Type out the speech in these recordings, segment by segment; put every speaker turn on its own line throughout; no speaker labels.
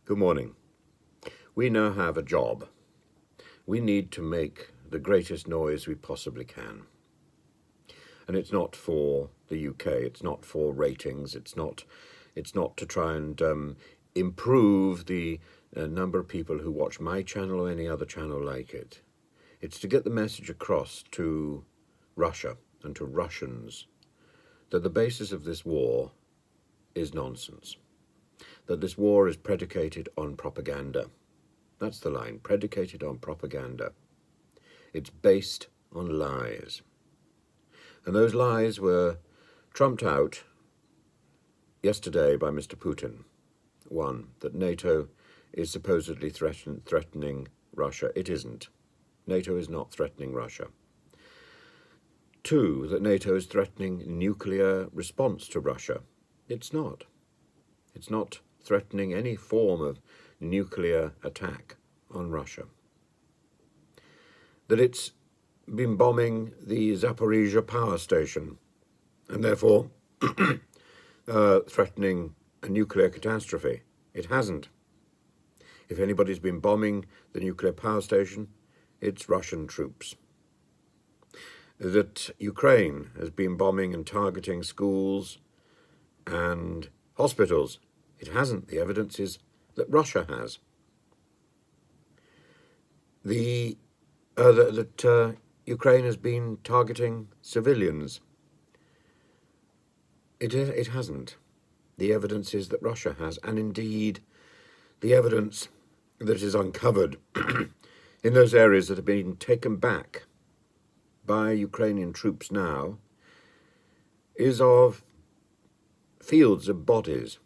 Good morning. We now have a job. We need to make the greatest noise we possibly can. And it's not for the UK, it's not for ratings, it's not to try and improve the number of people who watch my channel or any other channel like it. It's to get the message across to Russia and to Russians that the basis of this war is nonsense. That this war is predicated on propaganda. That's the line, predicated on propaganda. It's based on lies. And those lies were trumped out yesterday by Mr. Putin. One, that NATO is supposedly threatening Russia. It isn't. NATO is not threatening Russia. Two, that NATO is threatening nuclear response to Russia. It's not. It's not threatening any form of nuclear attack on Russia. That it's been bombing the Zaporizhzhia power station and therefore threatening a nuclear catastrophe. It hasn't. If anybody's been bombing the nuclear power station, it's Russian troops. That Ukraine has been bombing and targeting schools and hospitals. It hasn't. The evidence is that Russia has. That Ukraine has been targeting civilians. It hasn't. The evidence is that Russia has, and indeed the evidence that is uncovered in those areas that have been taken back by Ukrainian troops now is of fields of bodies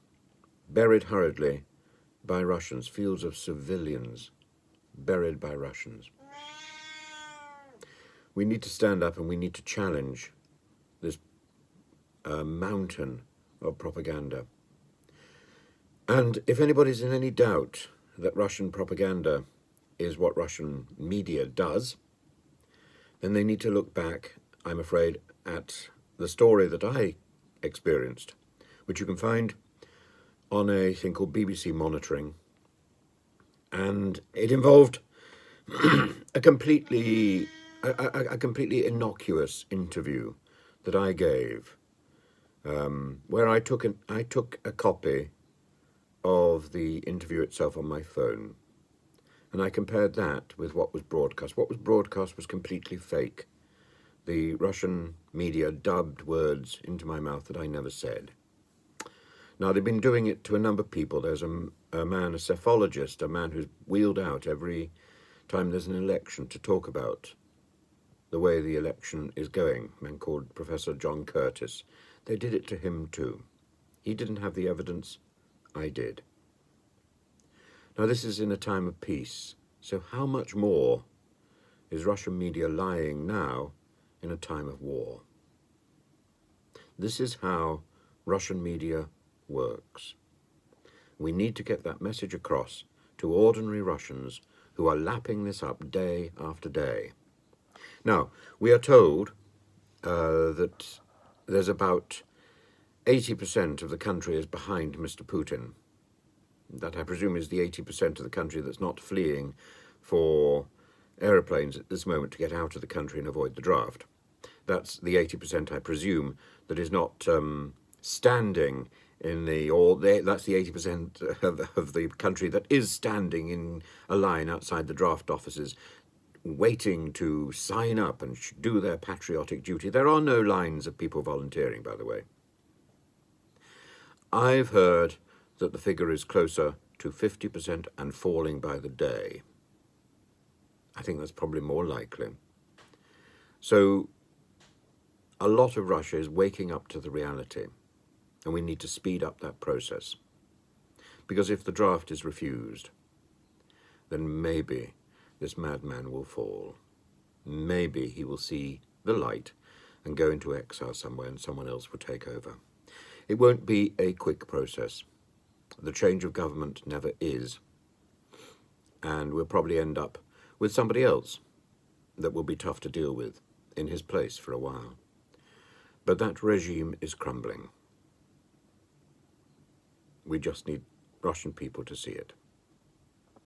buried hurriedly by Russians, fields of civilians buried by Russians. We need to stand up and we need to challenge this mountain of propaganda. And if anybody's in any doubt that Russian propaganda is what Russian media does, then they need to look back, I'm afraid, at the story that I experienced, which you can find on a thing called BBC Monitoring. And it involved a completely innocuous interview that I gave, where I took a copy of the interview itself on my phone, and I compared that with what was broadcast. What was broadcast was completely fake. The Russian media dubbed words into my mouth that I never said. Now, they've been doing it to a number of people. There's a man, a cephalogist, a man who's wheeled out every time there's an election to talk about the way the election is going, a man called Professor John Curtis. They did it to him too. He didn't have the evidence, I did. Now, this is in a time of peace, so how much more is Russian media lying now in a time of war? This is how Russian media works. We need to get that message across to ordinary Russians who are lapping this up day after day. Now, we are told that there's about 80% of the country is behind Mr. Putin. That, I presume, is the 80% of the country that's not fleeing for aeroplanes at this moment to get out of the country and avoid the draft. That's the 80%, I presume, that is not standing in that's the 80% of the country that is standing in a line outside the draft offices, waiting to sign up and do their patriotic duty. There are no lines of people volunteering, by the way. I've heard that the figure is closer to 50% and falling by the day. I think that's probably more likely. So a lot of Russia is waking up to the reality, and we need to speed up that process. Because if the draft is refused, then maybe this madman will fall. Maybe he will see the light and go into exile somewhere and someone else will take over. It won't be a quick process. The change of government never is. And we'll probably end up with somebody else that will be tough to deal with in his place for a while. But that regime is crumbling. We just need Russian people to see it.